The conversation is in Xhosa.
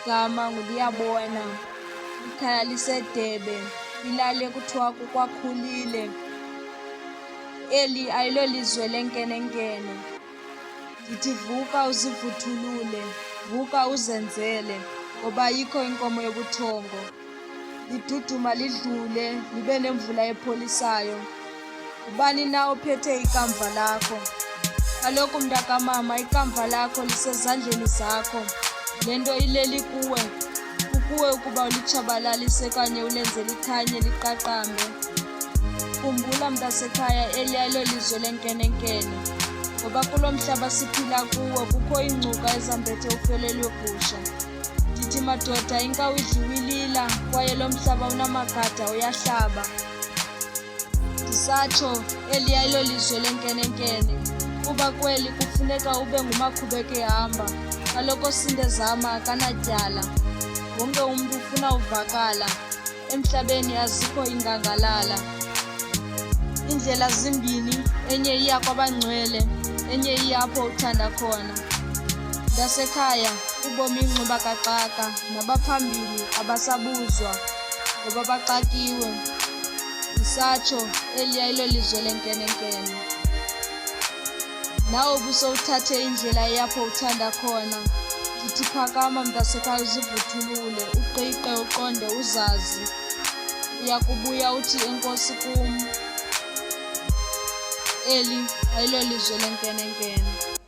Igama nguliyabona, ikhaya lisedebe, ilali ekuthiwa kukwakhulile. Eli ayilo lizwe lenkene-nkene. Ndithi vuka uzivuthulule, vuka uzenzele, ngoba ayikho inkomo yobuthongo. Liduduma lidlule, libe nemvula epholisayo. Ubani na ophethe ikamva lakho? Kaloku mntakamama, ikamva lakho lisezandleni zakho. Le nto ileli kuwe, kukuwe ukuba ulitshabalalise kanye ulenze likhanye liqaqambe. Khumbula mntasekhaya, eli ayilo lizwe lenkene-nkene, ngoba kulo mhlaba siphila kuwo kukho iingcuka ezambethe ufele lwegusha. Ndithi madoda, inkawu idliwe ilila, kwaye lo mhlaba unamagada uyahlaba. Ndisatsho eli ayilo lizwe lenkene-nkene, kuba kweli kufuneka ube ngumakhubeke hamba. Kaloku osinde zama akanatyala, wonke umntu ufuna uvakala, emhlabeni azikho ingangalala. Iindlela zimbini, enye iya kwabangcwele, enye iya apho uthanda khona. Mntasekhaya, ubomi ingxuba kaxaka, nabaphambili abasabuzwa ngoba baxakiwe. Ndisatsho eli ayilo lizwe lenkene-nkene. Nawe ubusowuthathe indlela eyapho uthanda khona. Ndithi phakama mntasekhaya, uzivuthulule, uqiqe, uqonde, uzazi. Uya kubuya uthi enkosi kum. Eli ayilo lizwe lenkene-nkene.